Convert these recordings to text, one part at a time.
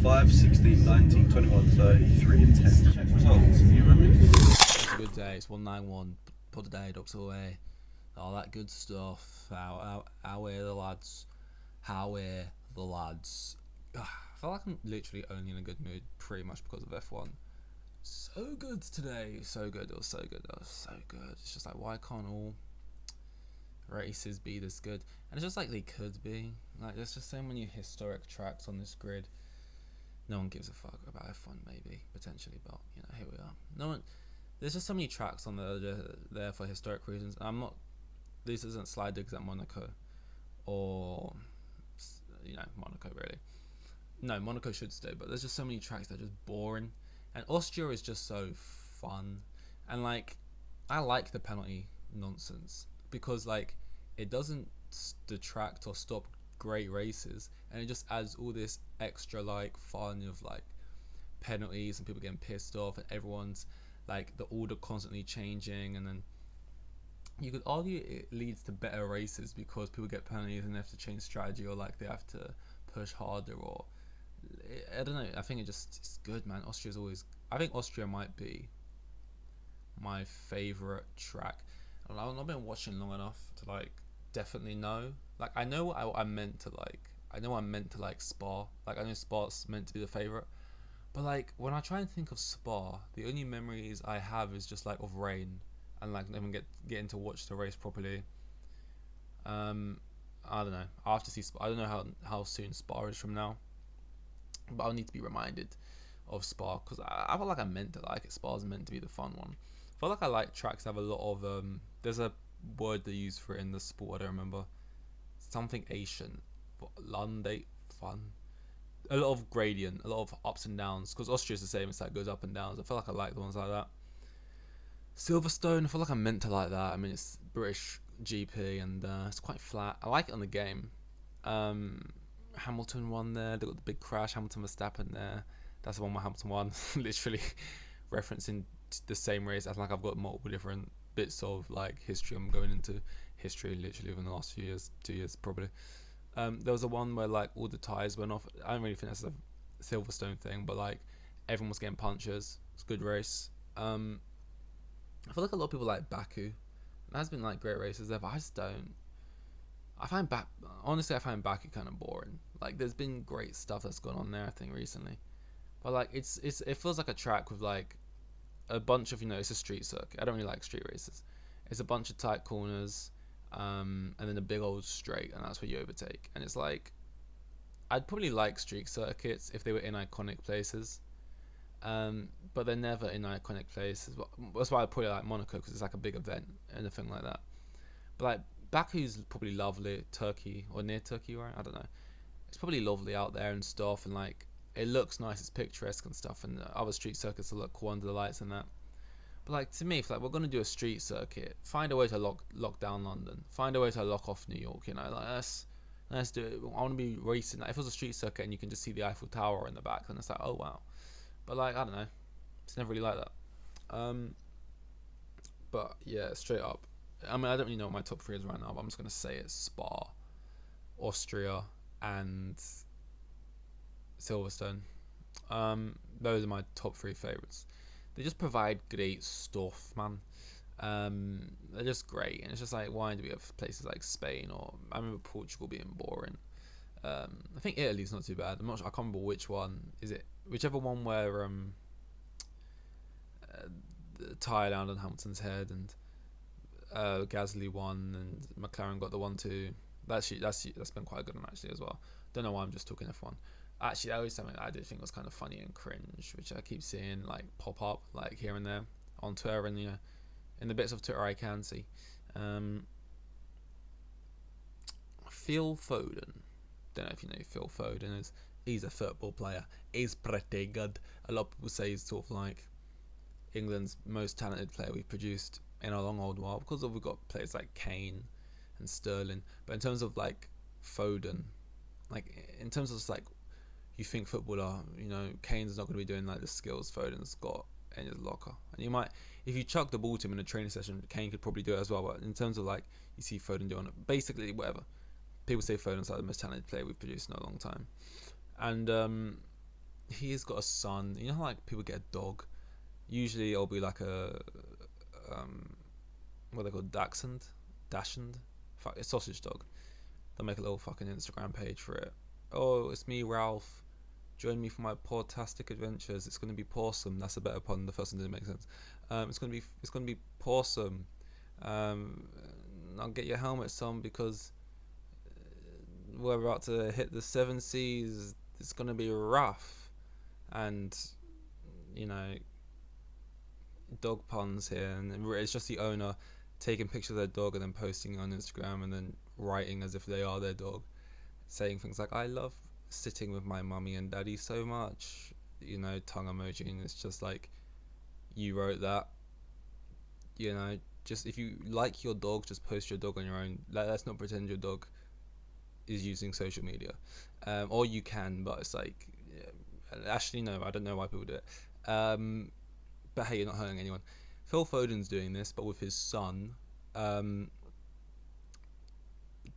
5, 16, 19, 21, 30, 3 and 10. Check results. You remember? It's a good day. It's 191. Put the day ducks away. All that good stuff. How are the lads? How are the lads? I feel like I'm literally only in a good mood pretty much because of F1. So good today. So good. It was so good. It was so good. It's just like, why can't all races be this good? And it's just like they could be. Like, there's just so many historic tracks on this grid. No one gives a fuck about F1, maybe, potentially, but, you know, here we are. No one. There's just so many tracks on there for historic reasons. I'm not. This isn't slide digs at Monaco, or Monaco really. No, Monaco should stay, but there's just so many tracks that are just boring, and Austria is just so fun, and like, I like the penalty nonsense because like it doesn't detract or stop great races, and it just adds all this extra like fun of like penalties and people getting pissed off and everyone's like the order constantly changing, and then you could argue it leads to better races because people get penalties and they have to change strategy, or like they have to push harder, or I don't know. I think it's good, man. Austria's always. I think Austria might be my favorite track. I've not been watching long enough to like definitely know. Like I know what I meant to like. I know I'm meant to like Spa. Like I know Spa's meant to be the favorite. But like when I try and think of Spa, the only memories I have is just like of rain and like never getting to watch the race properly. I don't know. I have to see Spa. I don't know how soon Spa is from now, but I'll need to be reminded of Spa because I feel like I meant to like it. Spa's meant to be the fun one. I feel like I like tracks that have a lot of there's a word they use for it in the sport. I don't remember. Something Asian, Lande fun. A lot of gradient, a lot of ups and downs, because Austria's the same, it's like goes up and downs. I feel like I like the ones like that. Silverstone, I feel like I'm meant to like that. I mean, it's British GP and it's quite flat. I like it on the game. Hamilton won there. They got the big crash. Hamilton Verstappen there. That's the one where Hamilton won. Literally referencing the same race. I feel like I've got multiple different bits of like history. I'm going into history literally within the last few years, 2 years probably. There was a one where like all the tires went off. I don't really think that's a Silverstone thing, but like everyone was getting punches. It's a good race. I feel like a lot of people like Baku. There has been like great races there, but I just don't. I find honestly, I find Baku kind of boring. Like there's been great stuff that's gone on there, I think recently, but like it feels like a track with like a bunch of it's a street circuit. I don't really like street races. It's a bunch of tight corners. And then a big old straight, and that's where you overtake. And it's like, I'd probably like street circuits if they were in iconic places, but they're never in iconic places. That's why I probably like Monaco, because it's like a big event and anything like that. But like Baku's probably lovely, Turkey or near Turkey, right? I don't know. It's probably lovely out there and stuff, and like it looks nice, it's picturesque and stuff. And the other street circuits will look cool under the lights and that. But like to me, if like we're gonna do a street circuit, find a way to lock down London. Find a way to lock off New York. Like let's do it. I want to be racing. Like, if it was a street circuit and you can just see the Eiffel Tower in the back, then it's like, oh wow. But like I don't know, it's never really like that. But yeah, straight up. I mean, I don't really know what my top three is right now, but I'm just gonna say it's Spa, Austria, and Silverstone. Those are my top three favorites. They just provide great stuff, man. They're just great, and it's just like, why do we have places like Spain, or I remember Portugal being boring. I think Italy's not too bad. I can't remember which one is it. Whichever one where Thailand and Hamilton's head, and Gasly won, and McLaren got the 1-2. That's been quite a good one actually as well. Don't know why I'm just talking F1. Actually, that was something I did think was kind of funny and cringe, which I keep seeing like pop up like here and there on Twitter, and in the bits of Twitter I can see. Phil Foden. Don't know if you know who Phil Foden is. He's a football player. He's pretty good. A lot of people say he's sort of like England's most talented player we've produced in a long old while, because we've got players like Kane and Sterling. But in terms of like Foden, like in terms of just like, you think footballer, Kane's not going to be doing like the skills Foden's got in his locker. And you might, if you chuck the ball to him in a training session, Kane could probably do it as well. But in terms of like, you see Foden doing it, basically whatever. People say Foden's like the most talented player we've produced in a long time. And he has got a son. You know how like people get a dog. Usually it'll be like a what they call dachshund, fuck, a sausage dog. They'll make a little fucking Instagram page for it. Oh, it's me, Ralph. Join me for my portastic adventures. It's gonna be pawsome. That's a better pun. The first one didn't make sense. It's gonna be pawsome. Um, I'll get your helmets on because we're about to hit the seven seas. It's gonna be rough, and you know, dog puns here, and it's just the owner taking pictures of their dog and then posting it on Instagram and then writing as if they are their dog, saying things like "I love sitting with my mummy and daddy so much," you know, tongue emoji, and it's just like, you wrote that, you know. Just if you like your dog, just post your dog on your own. Let's not pretend your dog is using social media, or you can, but it's like, yeah, actually no, I don't know why people do it. But hey, you're not hurting anyone. Phil Foden's doing this, but with his son.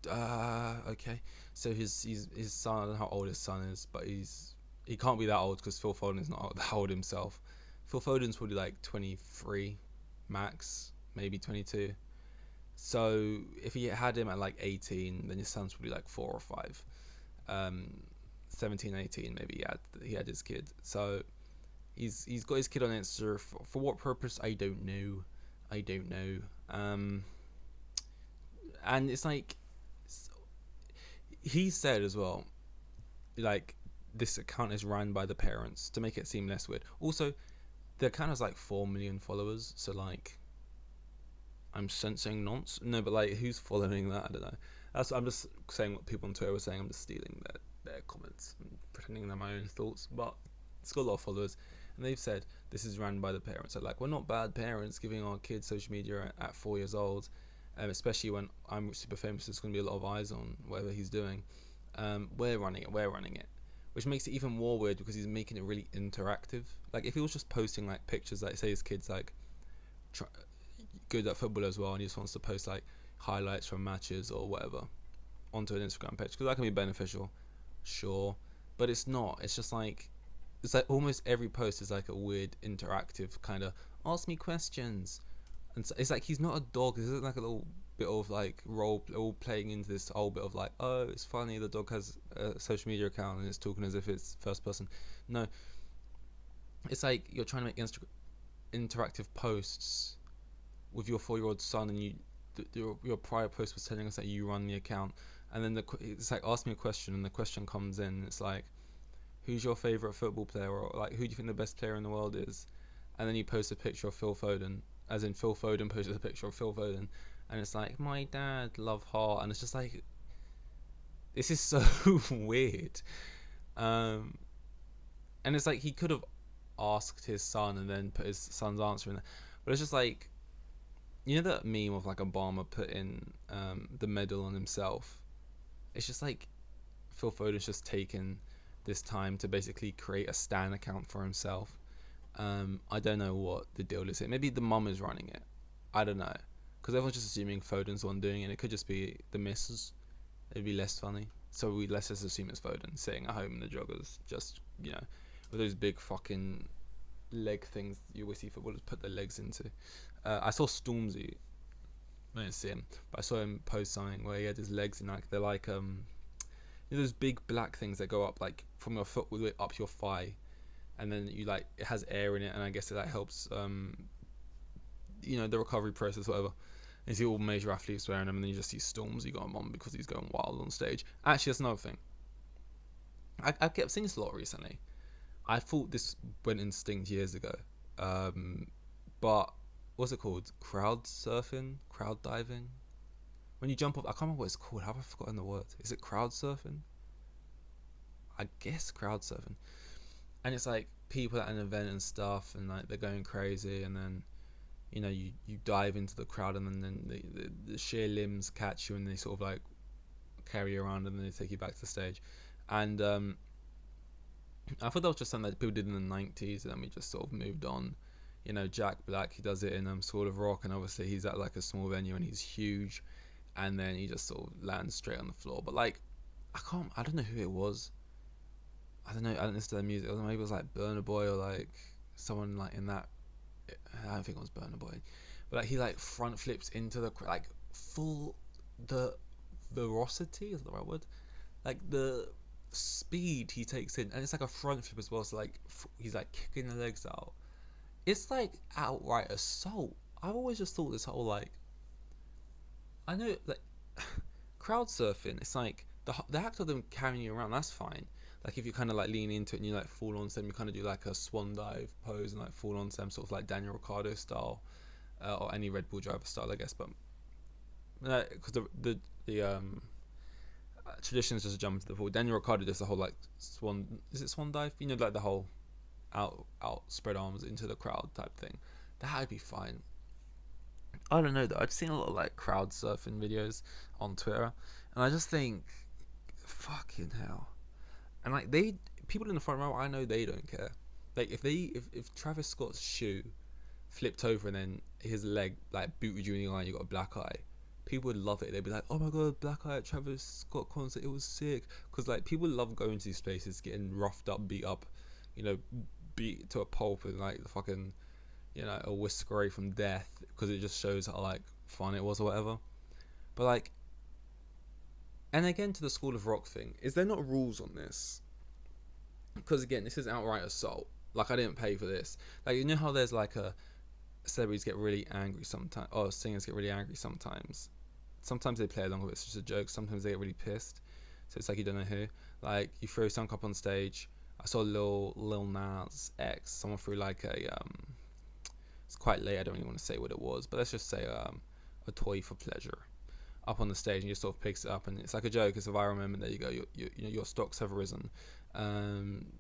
Okay, so his son. I don't know how old his son is, but he can't be that old because Phil Foden is not that old himself. Phil Foden's probably like 23, max, maybe 22. So if he had him at like 18, then his son's probably like 4 or 5. 17, 18, maybe he had his kid. So he's got his kid on Insta for what purpose? I don't know. And it's like, he said as well, like, this account is run by the parents to make it seem less weird. Also, the account has like 4 million followers, so like, I'm sensing nonce. No, but like, who's following that? I don't know. I'm just saying what people on Twitter were saying. I'm just stealing their comments and pretending they're my own thoughts. But it's got a lot of followers, and they've said this is run by the parents. So like, we're not bad parents giving our kids social media at 4 years old, especially when I'm super famous. There's going to be a lot of eyes on whatever he's doing. We're running it, which makes it even more weird because he's making it really interactive. Like, if he was just posting like pictures, like say his kid's like good at football as well, and he just wants to post like highlights from matches or whatever onto an Instagram page, because that can be beneficial, sure, but it's not. It's just like, it's like almost every post is like a weird interactive kind of ask me questions, and so it's like he's not a dog. This isn't like a little bit of like role all playing into this whole bit of like, oh, it's funny the dog has a social media account and it's talking as if it's first person. No, it's like you're trying to make interactive posts with your 4-year-old son, and your prior post was telling us that you run the account, and then it's like, ask me a question, and the question comes in, and it's like, who's your favorite football player, or like, who do you think the best player in the world is, and then you post a picture of Phil Foden, as in Phil Foden posted a picture of Phil Foden, and it's like, my dad, love heart, and it's just like, this is so weird. And it's like, he could have asked his son and then put his son's answer in there, but it's just like, you know that meme of like Obama putting the medal on himself? It's just like, Phil Foden's just taken this time to basically create a Stan account for himself. I don't know what the deal is here. Maybe the mum is running it. I don't know, because everyone's just assuming Foden's the one doing it. It could just be the missus. It'd be less funny. So let's just assume it's Foden sitting at home in the joggers, just, you know, with those big fucking leg things you always see footballers put their legs into. I saw Stormzy. I didn't see him, but I saw him post something where he had his legs in, like, they're like you know, those big black things that go up like from your foot all the way up your thigh, and then you like, it has air in it, and I guess that helps you know, the recovery process, whatever. And you see all major athletes wearing them, and then you just see Stormzy going on because he's going wild on stage. Actually, that's another thing. I kept seeing this a lot recently. I thought this went extinct years ago, but what's it called? Crowd surfing, crowd diving. When you jump off, I can't remember what it's called. Have I forgotten the word? Is it crowd surfing? I guess crowd surfing. And it's like people at an event and stuff, and like they're going crazy, and then, you know, you dive into the crowd, and then the sheer limbs catch you, and they sort of like carry you around, and then they take you back to the stage. And I thought that was just something that people did in the 90s, and then we just sort of moved on. You know, Jack Black, he does it in School of Rock, and obviously he's at like a small venue and he's huge, and then he just sort of lands straight on the floor. But like, I don't know who it was. I don't know. I don't listen to their music. Or maybe it was like Burna Boy or like someone like in that. I don't think it was Burna Boy, but like he like front flips into the like full the velocity is the right word, like the speed he takes in, and it's like a front flip as well. So like he's like kicking the legs out. It's like outright assault. I've always just thought this whole like I know like crowd surfing. It's like the act of them carrying you around. That's fine. Like if you kind of like lean into it and you like fall on them, you kind of do like a swan dive pose and like fall on them, sort of like Daniel Ricciardo style, or any Red Bull driver style, I guess. But because the tradition is just jump into the pool. Daniel Ricciardo does the whole like swan. Is it swan dive? You know, like the whole out spread arms into the crowd type thing. That would be fine. I don't know though. I've seen a lot of like crowd surfing videos on Twitter, and I just think, fucking hell. And like people in the front row, I know they don't care. Like if Travis Scott's shoe flipped over and then his leg like booted you in the eye, and you got a black eye. People would love it. They'd be like, "Oh my god, black eye at Travis Scott concert, it was sick." Because like people love going to these places, getting roughed up, beat up, you know, beat to a pulp and like the fucking, you know, a whisk away from death. Because it just shows how like fun it was or whatever. But like, and again to the School of Rock thing, is there not rules on this? Because again, this is outright assault. Like I didn't pay for this. Like you know how there's like a celebrities get really angry sometimes, or singers get really angry sometimes. Sometimes they play along with it, it's just a joke. Sometimes they get really pissed. So it's like you don't know who. Like you throw some up on stage. I saw Lil Nas X. Someone threw like a it's quite late. I don't really want to say what it was, but let's just say a toy for pleasure up on the stage, and you sort of picks it up, and it's like a joke. It's a viral moment. There you go. You know your stocks have risen.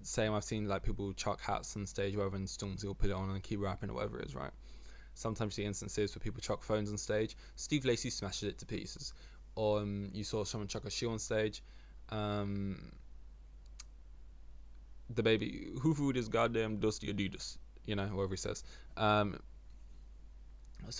Same. I've seen like people chuck hats on stage, whatever, and Stormzy will put it on and keep rapping or whatever it is, right? Sometimes you see instances where people chuck phones on stage. Steve Lacy smashes it to pieces. Or you saw someone chuck a shoe on stage. The baby, who threw this goddamn dusty Adidas? You know, whoever he says. So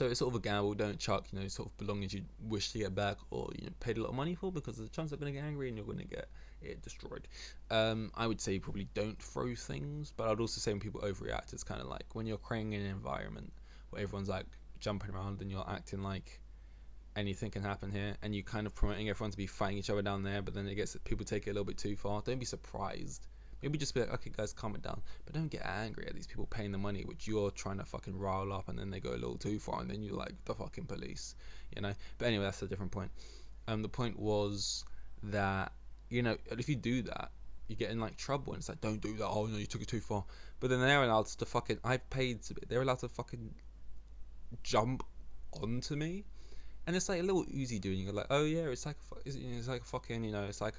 it's sort of a gamble. Don't chuck, you know, sort of belongings you wish to get back or, you know, paid a lot of money for, because the chance they're going to get angry and you're going to get it destroyed. I would say probably don't throw things, but I'd also say when people overreact, it's kind of like when you're creating an environment where everyone's like jumping around and you're acting like anything can happen here, and you kind of promoting everyone to be fighting each other down there, but then it gets people take it a little bit too far. Don't be surprised. Maybe just be like, okay guys, calm it down, but don't get angry at these people paying the money which you're trying to fucking rile up, and then they go a little too far, and then you're like the fucking police, you know. But anyway, that's a different point. The point was that, you know, if you do that, you get in like trouble, and it's like, don't do that. Oh no, you took it too far. But then they're allowed to fucking, they're allowed to fucking jump onto me, and it's like a little Uzi doing. You're like, oh yeah, it's like a fucking, you know, it's like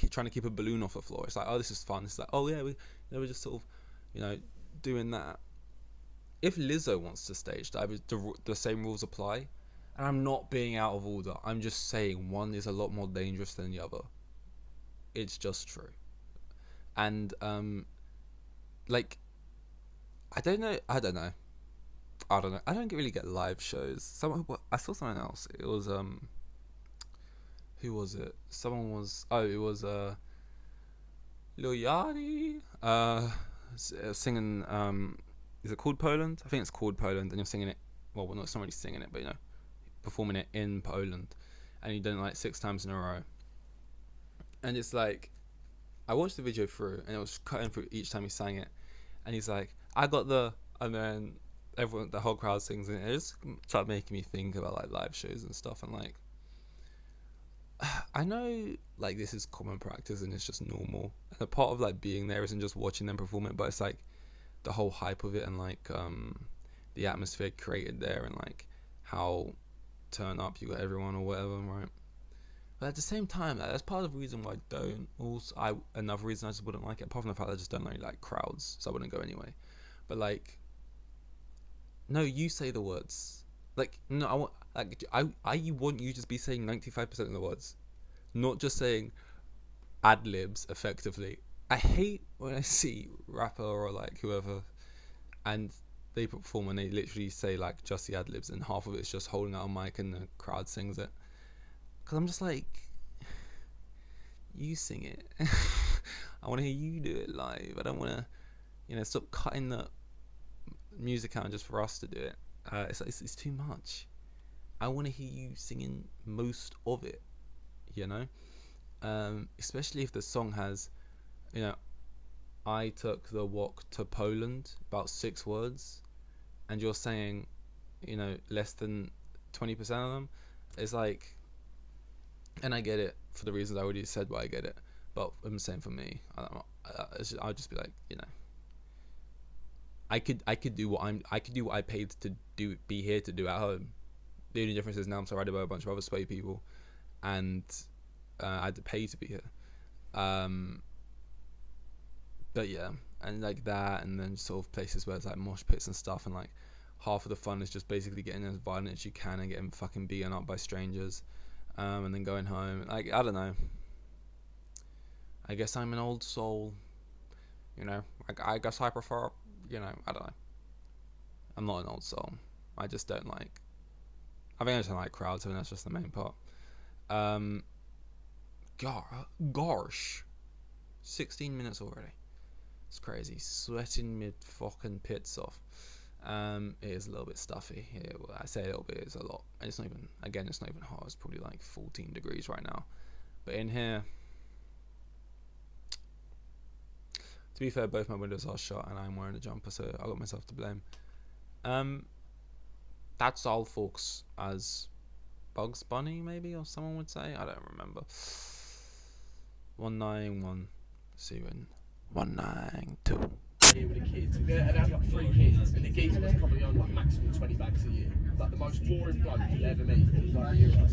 trying to keep a balloon off the floor. It's like, oh, this is fun. It's like, oh yeah, we're just sort of, you know, doing that. If Lizzo wants to stage dive, the same rules apply. And I'm not being out of order. I'm just saying one is a lot more dangerous than the other. It's just true. And like, I don't know. I don't really get live shows. I saw someone else. It was who was it? It was Lil Yachty singing. Is it called Poland? I think it's called Poland, and you're singing it. Well, we're not really singing it, but you know, performing it in Poland, and you've done it like 6 times in a row. And it's like, I watched the video through, and it was cutting through each time he sang it, and he's like, I got and then the whole crowd sings, and it just started making me think about like live shows and stuff, and like, I know like this is common practice and it's just normal, and a part of like being there isn't just watching them perform it, but it's like the whole hype of it, and like the atmosphere created there, and like how turn up you got everyone or whatever, right? But at the same time, like, that's part of the reason why I don't. Also, another reason I just wouldn't like it, apart from the fact that I just don't really like crowds, so I wouldn't go anyway. But like, no, you say the words. Like, no, I want you to be saying 95% of the words, not just saying ad libs effectively. I hate when I see rapper or like whoever, and they perform and they literally say like just the ad libs, and half of it's just holding out a mic and the crowd sings it. Because I'm just like, you sing it. I want to hear you do it live. I don't want to, stop cutting the music out just for us to do it. It's too much. I want to hear you singing most of it, especially if the song has, I took the walk to Poland, about 6 words, and you're saying, less than 20% of them. It's like, and I get it for the reasons I already said, but I get it. But I'm saying for me, I'll just be like, I could do what I paid to be here to do at home. The only difference is now I'm surrounded by a bunch of other sway people, and I had to pay to be here. But yeah, and like that, and then sort of places where it's like mosh pits and stuff, and like half of the fun is just basically getting as violent as you can and getting fucking beaten up by strangers, and then going home. Like, I don't know. I guess I'm an old soul. I guess I prefer. I don't know. I'm not an old soul. I just don't like. I think I just don't like crowds, and that's just the main part. Gosh, 16 minutes already. It's crazy. Sweating mid fucking pits off. It is a little bit stuffy. Yeah, well, I say a little bit, it's a lot. And it's not even hot. It's probably like 14 degrees right now. But in here, to be fair, both my windows are shut and I'm wearing a jumper, so I got myself to blame. That's all, folks. As Bugs Bunny, maybe, or someone would say. I don't remember. 191. See you in 192. Here with the kids, and I had like 3 kids, and the geezer was probably on like maximum 20 bags a year. Like the most boring bloke you'd ever meet. He was like a hero.